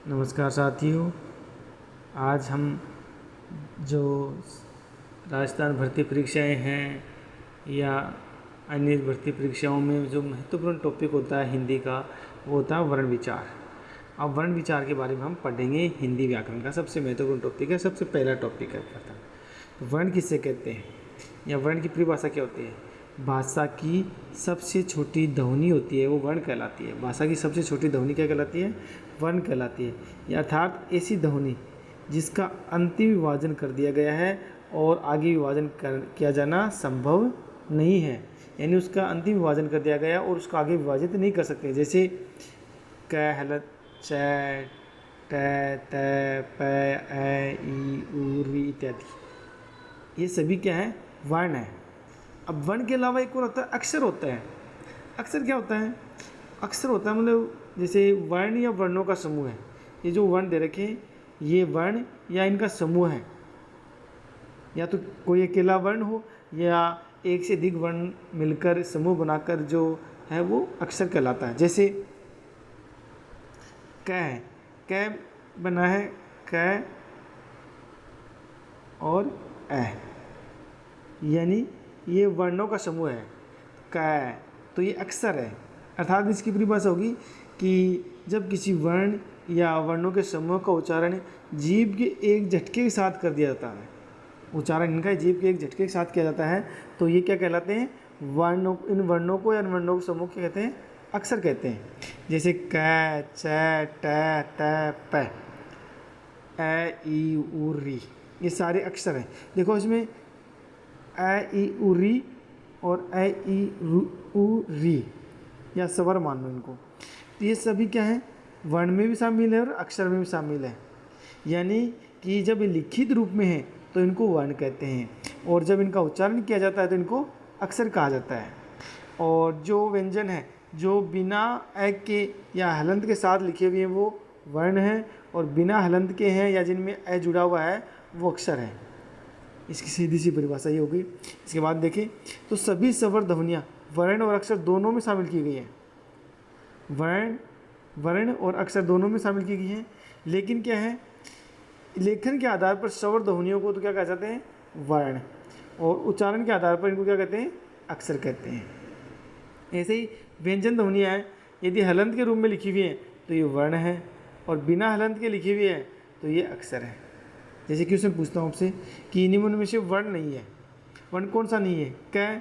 नमस्कार साथियों। आज हम जो राजस्थान भर्ती परीक्षाएं हैं या अन्य भर्ती परीक्षाओं में जो महत्वपूर्ण टॉपिक होता है हिंदी का, वो होता है वर्ण विचार। अब वर्ण विचार के बारे में हम पढ़ेंगे। हिंदी व्याकरण का सबसे महत्वपूर्ण टॉपिक है, सबसे पहला टॉपिक है प्रथम। वर्ण किसे कहते हैं या वर्ण की परिभाषा क्या होती है? भाषा की सबसे छोटी ध्वनि होती है वो वर्ण कहलाती है। भाषा की सबसे छोटी ध्वनि क्या कहलाती है? वर्ण कहलाती है। या अर्थात ऐसी ध्वनि जिसका अंतिम विभाजन कर दिया गया है और आगे विभाजन किया जाना संभव नहीं है, यानी उसका अंतिम विभाजन कर दिया गया और उसको आगे विभाजित नहीं कर सकते। जैसे क, हलत, च, ट, त, प, ए, ई, उ, री इत्यादि, ये सभी क्या है? वर्ण है। अब वर्ण के अलावा एक और होता है अक्षर होता है। अक्षर क्या होता है? अक्षर होता है मतलब जैसे वर्ण या वर्णों का समूह है। ये जो वर्ण दे रखे हैं ये वर्ण या इनका समूह है, या तो कोई अकेला वर्ण हो या एक से अधिक वर्ण मिलकर समूह बनाकर जो है वो अक्षर कहलाता है। जैसे क है, क बना है क और ए, यानी ये वर्णों का समूह है क, तो ये अक्षर है। अर्थात इसकी परिभाषा होगी कि जब किसी वर्ण या वर्णों के समूह का उच्चारण जीभ के एक झटके के साथ कर दिया जाता है, उच्चारण इनका जीभ के एक झटके के साथ किया जाता है, तो ये क्या कहलाते हैं? वर्णों। इन वर्णों को या वर्णों के समूह क्या कहते हैं? अक्षर कहते हैं। जैसे क, च, ट, त, प, ए, ई, उ, री, ये सारे अक्षर हैं। देखो इसमें ए, ई, उ, री और ए, ई, उ, री या स्वर मान लो इनको, तो ये सभी क्या है? वर्ण में भी शामिल है और अक्षर में भी शामिल है। यानी कि जब ये लिखित रूप में है तो इनको वर्ण कहते हैं, और जब इनका उच्चारण किया जाता है तो इनको अक्षर कहा जाता है। और जो व्यंजन है जो बिना ए के या हलंत के साथ लिखे हुए हैं वो वर्ण हैं, और बिना हलंत के हैं या जिनमें ए जुड़ा हुआ है वो अक्षर है। इसकी सीधी सी परिभाषा ये होगी। इसके बाद देखें तो सभी स्वर ध्वनियाँ वर्ण और अक्षर दोनों में शामिल की गई हैं। वर्ण और अक्षर दोनों में शामिल की गई हैं, लेकिन क्या है, लेखन के आधार पर स्वर ध्वनियों को तो क्या कह जाते हैं? वर्ण, और उच्चारण के आधार पर इनको क्या कहते हैं? अक्षर कहते हैं। ऐसे ही व्यंजन ध्वनियाँ हैं, यदि हलंत के रूप में लिखी हुई हैं तो ये वर्ण है, और बिना हलंत के लिखी हुई है तो ये अक्षर है। जैसे कि उसमें पूछता हूँ आपसे कि निम्न में से वर्ण नहीं है, वर्ण कौन सा नहीं है? क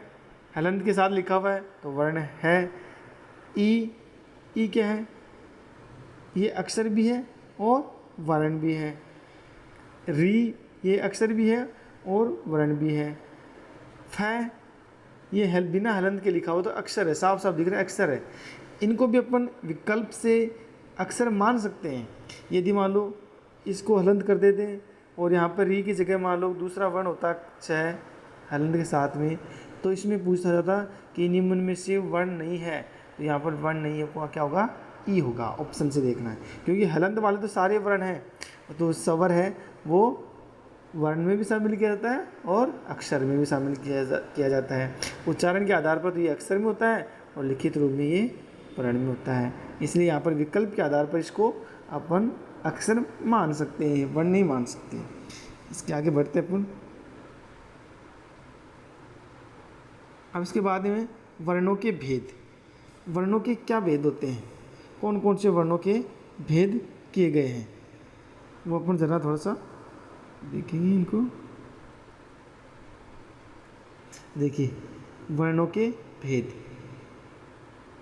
हलंत के साथ लिखा हुआ है तो वर्ण है। ई क्या है? ये अक्षर भी है और वर्ण भी है। री ये अक्षर भी है और वर्ण भी है। फ ये बिना हलंत के लिखा हो तो अक्षर है, साफ साफ दिख रहा है अक्षर है। इनको भी अपन विकल्प से अक्षर मान सकते हैं। यदि मान लो इसको हलंत कर देते हैं और यहाँ पर री की जगह मान लो दूसरा वर्ण होता च हलंत के साथ में, तो इसमें पूछा जाता कि निम्न में से वर्ण नहीं है, तो यहाँ पर वर्ण नहीं है क्या होगा? ई होगा। ऑप्शन से देखना है, क्योंकि हलंत वाले तो सारे वर्ण हैं, तो स्वर है वो वर्ण में भी शामिल किया जाता है और अक्षर में भी शामिल किया जाता है। उच्चारण के आधार पर तो ये अक्षर में होता है और लिखित रूप में ये वर्ण में होता है। इसलिए यहाँ पर विकल्प के आधार पर इसको अपन अक्षर मान सकते हैं, वर्ण नहीं मान सकते। इसके आगे बढ़ते अपन। अब इसके बाद में वर्णों के भेद। वर्णों के क्या भेद होते हैं? कौन कौन से वर्णों के भेद किए गए हैं वो अपन ज़रा थोड़ा सा देखेंगे इनको। देखिए वर्णों के भेद।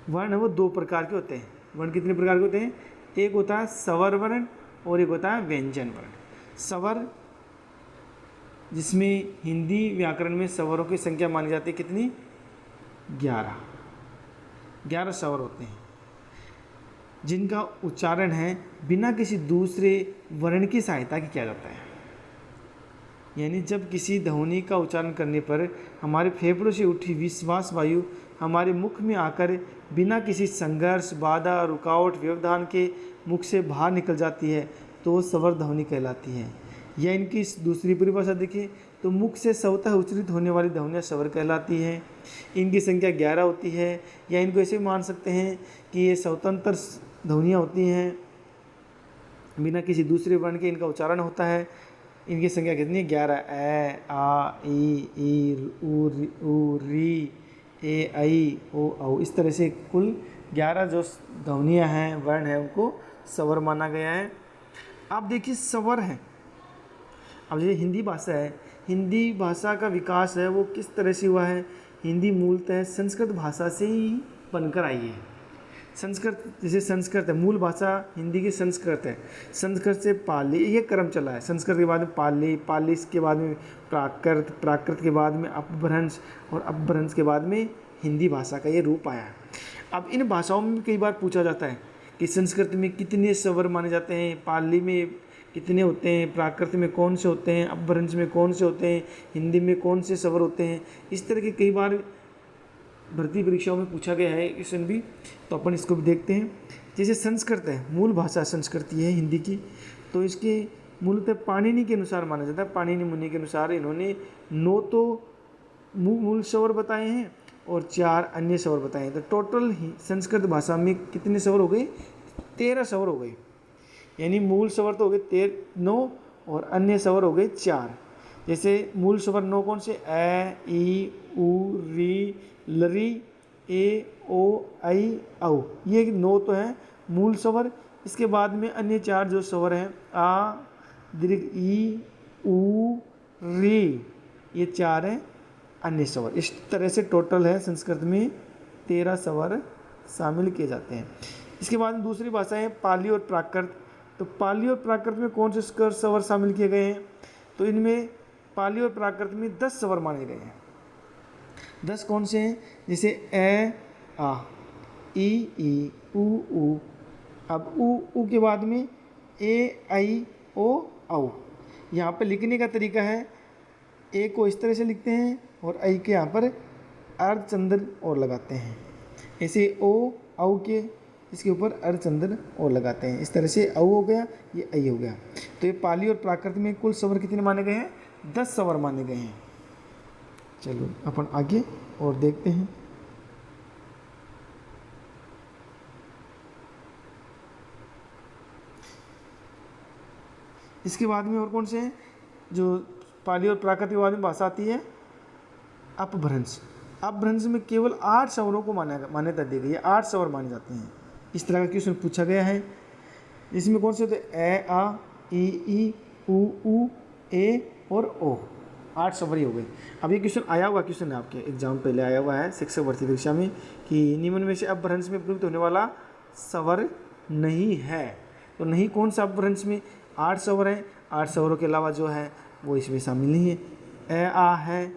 वर्ण है वो दो प्रकार के होते हैं। वर्ण कितने प्रकार के होते हैं? एक होता है स्वर वर्ण और एक होता है व्यंजन वर्ण। स्वर जिसमें हिंदी व्याकरण में स्वरों की संख्या मानी जाती है कितनी? 11 स्वर होते हैं, जिनका उच्चारण है बिना किसी दूसरे वर्ण की सहायता के किया जाता है। यानी जब किसी ध्वनि का उच्चारण करने पर हमारे फेफड़ों से उठी विश्वास वायु हमारे मुख में आकर बिना किसी संघर्ष, बाधा, रुकावट, व्यवधान के मुख से बाहर निकल जाती है तो वो स्वर ध्वनि कहलाती है। या इनकी दूसरी परिभाषा देखिए तो मुख से स्वतः उच्चारित होने वाली ध्वनियाँ स्वर कहलाती हैं। इनकी संख्या 11 होती है, या इनको ऐसे मान सकते हैं कि ये स्वतंत्र ध्वनियाँ होती हैं बिना किसी दूसरे वर्ण के इनका उच्चारण होता है। इनकी संख्या कितनी है? 11। ए, आ, ई, उ, री, ए, ऐ, ओ, औ। इस तरह से कुल 11 जो ध्वनियाँ हैं, वर्ण हैं, उनको स्वर माना गया है। अब देखिए स्वर है। अब ये हिंदी भाषा है, हिंदी भाषा का विकास है वो किस तरह से हुआ है? हिंदी मूलतः संस्कृत भाषा से ही बनकर आई है। संस्कृत, जैसे संस्कृत है, मूल भाषा हिंदी की संस्कृत है। संस्कृत से पाली, ये क्रम चला है। संस्कृत के बाद में पाली, पाली के बाद में प्राकृत, प्राकृत के बाद में अपभ्रंश, और अपभ्रंश के बाद में हिंदी भाषा का ये रूप आया। अब इन भाषाओं में कई बार पूछा जाता है कि संस्कृत में कितने स्वर माने जाते हैं, पाली में कितने होते हैं, प्राकृत में कौन से होते हैं, अपभ्रंश में कौन से होते हैं, हिंदी में कौन से स्वर होते हैं। इस तरह के कई बार भर्ती परीक्षाओं में पूछा गया है क्वेश्चन भी, तो अपन इसको भी देखते हैं। जैसे संस्कृत है, मूल भाषा संस्कृत है हिंदी की, तो इसके मूलतः पाणिनि के अनुसार माना जाता है। पाणिनि मुनि के अनुसार इन्होंने 9 तो मूल स्वर बताए हैं और 4 अन्य स्वर बताए हैं। तो टोटल ही संस्कृत भाषा में कितने स्वर हो गए? 13 स्वर हो गए। यानी मूल स्वर तो हो गए 9 और अन्य स्वर हो गए 4। जैसे मूल स्वर 9 कौन से? ए, ई, उ, री, लरी, ए, ओ, ऐ, औ। ये 9 तो हैं मूल स्वर। इसके बाद में अन्य 4 जो स्वर हैं, आ, दीर्घ ई, उ, री, ये 4 हैं अन्य स्वर। इस तरह से टोटल है संस्कृत में 13 स्वर शामिल किए जाते हैं। इसके बाद दूसरी भाषा है पाली और प्राकृत। तो पाली और प्राकृत में कौन से स्वर शामिल किए गए हैं? तो इनमें पाली और प्राकृत में 10 स्वर माने गए हैं। 10 कौन से हैं? जैसे ए, आ, ई, उ। अब उ के बाद में ए, ऐ, ओ, औ। यहाँ पर लिखने का तरीका है, ए को इस तरह से लिखते हैं और ऐ के यहाँ पर अर्धचंद्र और लगाते हैं। ऐसे ओ, औ के इसके ऊपर अर्धचंद्र और लगाते हैं। इस तरह से औ हो गया, ये ऐ हो गया। तो ये पाली और प्राकृत में कुल स्वर कितने माने गए हैं? 10 स्वर माने गए हैं। चलो अपन आगे और देखते हैं। इसके बाद में और कौन से हैं? जो पाली और प्राकृत के बाद में भाषा आती है अपभ्रंश। अपभ्रंश में केवल 8 स्वरों को मान्यता दी गई है। 8 स्वर माने जाते हैं। इस तरह का क्वेश्चन पूछा गया है। इसमें कौन से होते हैं? ए, आ, ई, उ, ए और ओ। 8 स्वर ही हो गए। अब ये क्वेश्चन आया हुआ क्वेश्चन है आपके एग्जाम पहले आया हुआ है शिक्षक भर्ती परीक्षा में कि निम्न में से अपभ्रंश में प्रयुक्त होने वाला स्वर नहीं है। तो नहीं कौन सा अपभ्रंश में? 8 स्वर हैं। 8 स्वरों के अलावा जो है वो इसमें शामिल नहीं है। ए, आ है,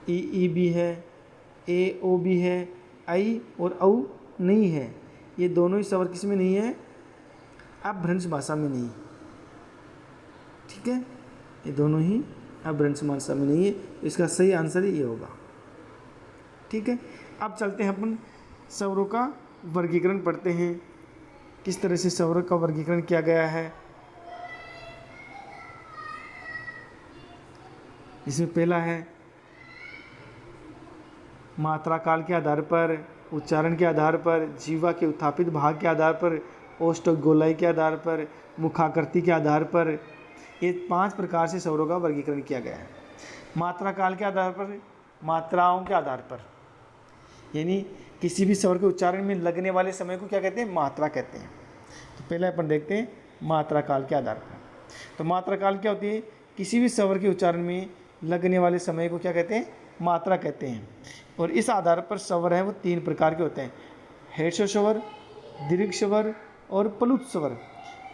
ई भी है, ए, ओ भी है, ऐ और औ नहीं है। ये दोनों ही स्वर किस में नहीं है? अपभ्रंश भाषा में नहीं। ठीक है, ये दोनों ही अपभ्रंश भाषा में नहीं है। इसका सही आंसर ये होगा। ठीक है, अब चलते हैं अपन स्वरों का वर्गीकरण पढ़ते हैं, किस तरह से स्वरों का वर्गीकरण किया गया है। इसमें पहला है मात्रा काल के आधार पर, उच्चारण के आधार पर, जीवा के उत्थापित भाग के आधार पर, ओष्ठ गोलाई के आधार पर, मुखाकृति के आधार पर। ये 5 प्रकार से स्वरों का वर्गीकरण किया गया है। मात्रा काल के आधार पर, मात्राओं के आधार पर, यानी किसी भी स्वर के उच्चारण में लगने वाले समय को क्या कहते हैं? मात्रा कहते हैं। तो पहले अपन देखते हैं मात्रा काल के आधार पर। तो मात्रा काल क्या होती है? किसी भी स्वर के उच्चारण में लगने वाले समय को क्या कहते हैं? मात्रा कहते हैं। और इस आधार पर स्वर हैं वो 3 प्रकार के होते हैं, ह्रस्व स्वर, दीर्घ स्वर और प्लुत स्वर।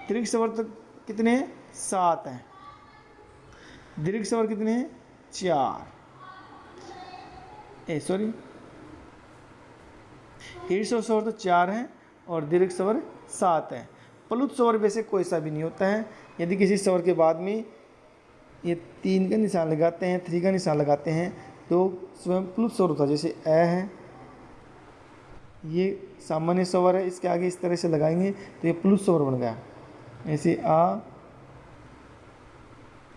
दीर्घ स्वर तो कितने हैं? 7 हैं। दीर्घ स्वर कितने हैं? 4। ह्रस्व स्वर तो 4 हैं और दीर्घ स्वर 7 हैं। प्लुत स्वर वैसे कोई सा भी नहीं होता है। यदि किसी स्वर के बाद में ये 3 का निशान लगाते हैं, 3 का निशान लगाते हैं, तो स्वयं प्लुत स्वर होता है। जैसे ए है, ये सामान्य स्वर है, इसके आगे इस तरह से लगाएंगे तो ये प्लुत स्वर बन गया। ऐसे आ,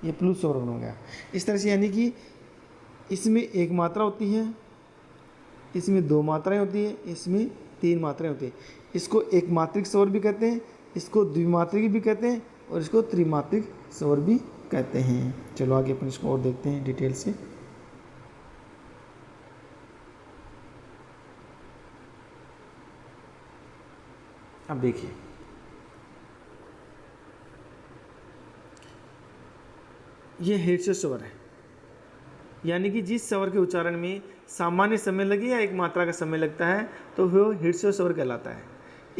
ये प्लुत स्वर बन गया। इस तरह से यानी कि इसमें 1 मात्रा होती है, इसमें 2 मात्राएं होती है, इसमें 3 मात्राएं होती है। इसको एक मात्रिक स्वर भी कहते हैं, इसको द्विमात्रिक भी कहते हैं और इसको त्रिमात्रिक स्वर भी कहते हैं। चलो आगे अपन इसको और देखते हैं डिटेल से। अब देखिए, ये ह्रस्व स्वर है, यानी कि जिस स्वर के उच्चारण में सामान्य समय लगे या एक मात्रा का समय लगता है तो वो ह्रस्व स्वर कहलाता है।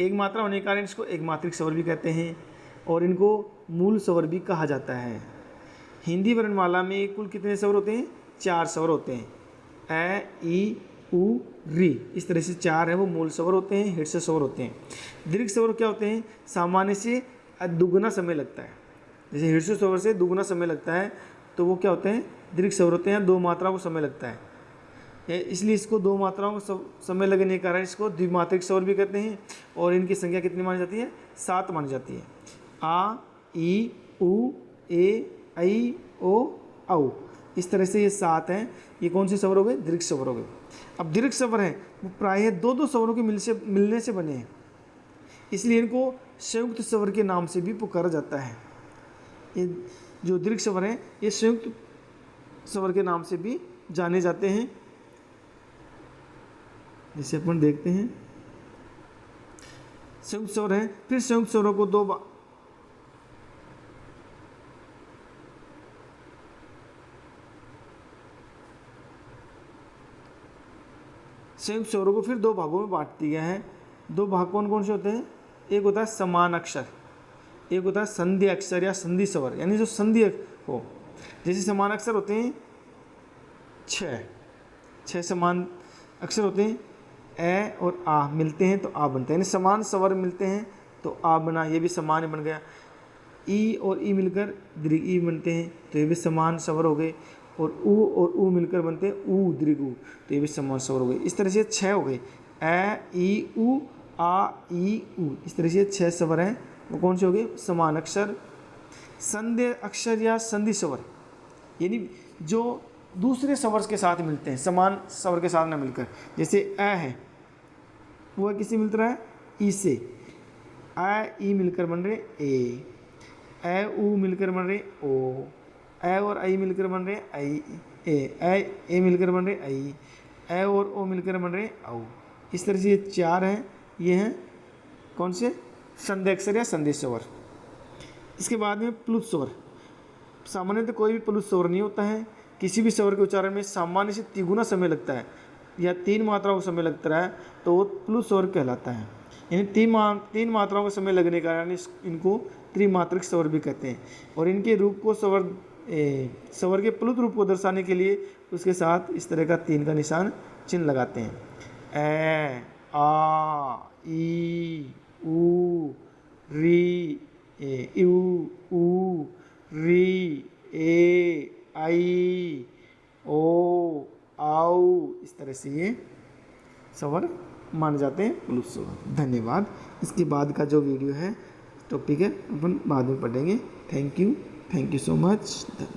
एक मात्रा होने के कारण इसको एक मात्रिक स्वर भी कहते हैं और इनको मूल स्वर भी कहा जाता है। हिंदी वर्णमाला में कुल कितने स्वर होते हैं? 4 स्वर होते हैं। ए, ई, उ, री, इस तरह से 4 है वो मूल स्वर होते हैं, ह्रस्व स्वर होते हैं। दीर्घ स्वर क्या होते हैं? सामान्य से दुगुना समय लगता है। जैसे ह्रस्व स्वर से दुगुना समय लगता है तो वो क्या होते हैं? दीर्घ स्वर होते हैं। 2 मात्राओं को समय लगता है, इसलिए इसको 2 मात्राओं को समय लगने के कारण इसको द्विमात्रिक स्वर भी कहते हैं। और इनकी संख्या कितनी मानी जाती है? 7 मानी जाती है। आ, ई, उ, ए, ऐ, ओ, औ, इस तरह से ये 7 हैं। ये कौन से स्वर हो गए? दीर्घ स्वर हो गए। अब दीर्घ स्वर हैं वो प्रायः 2-2 स्वरों के मिलने से बने हैं, इसलिए इनको संयुक्त स्वर के नाम से भी पुकारा जाता है। ये जो दीर्घ स्वर हैं ये संयुक्त स्वर के नाम से भी जाने जाते हैं। जैसे अपन देखते हैं संयुक्त स्वर है, फिर संयुक्त स्वरों को संयुक्त स्वरों को फिर 2 भागों में बांट दिया है। 2 भाग कौन कौन से होते हैं? एक होता है समान अक्षर, एक होता है संधि अक्षर या संधि स्वर, यानी जो संधि हो। जैसे समान अक्षर होते हैं 6 समान अक्षर होते हैं। ए और आ मिलते हैं तो आ बनता है, यानी समान स्वर मिलते हैं तो आ बना, ये भी समान बन गया। ई और ई मिलकर दीर्घ ई बनते हैं तो ये भी समान स्वर हो गए। और ऊ मिलकर बनते हैं ऊ दीर्घ ऊ, तो ये भी समान स्वर हो गए। इस तरह से 6 हो गए। ए, ई, उ, आ, ई, उ, इस तरह से 6 स्वर हैं वो कौन से हो गए? समान अक्षर। संधि अक्षर या संधि स्वर, यानी जो दूसरे स्वर के साथ मिलते हैं, समान स्वर के साथ न मिलकर। जैसे ए है वो किससे मिलता है? ई से। ए, ई मिलकर बन रहे ए, उ मिलकर बन रहे ओ, ए और आई मिलकर बन रहे आई, ए मिलकर बन रहे आई, ए और ओ मिलकर बन रहे औ। इस तरह से ये 4 हैं। ये हैं कौन से? संधि अक्षर या संधि स्वर। इसके बाद में प्लुत स्वर। सामान्यतः कोई भी प्लुत स्वर नहीं होता है। किसी भी स्वर के उच्चारण में सामान्य से तिगुना समय लगता है या 3 मात्राओं का समय लगता है तो वो प्लुत स्वर कहलाता है। यानी 3 मात्राओं का समय लगने के कारण इनको त्रिमात्रिक स्वर भी कहते हैं। और इनके रूप को स्वर के प्लुत रूप को दर्शाने के लिए उसके साथ इस तरह का 3 का निशान चिन्ह लगाते हैं। ए, आ, ई, उ, री, यू, उ, री, ए, आई, ओ, आउ, इस तरह से ये स्वर माने जाते हैं प्लुत स्वर। धन्यवाद। इसके बाद का जो वीडियो है टॉपिक है अपन बाद में पढ़ेंगे। Thank you so much.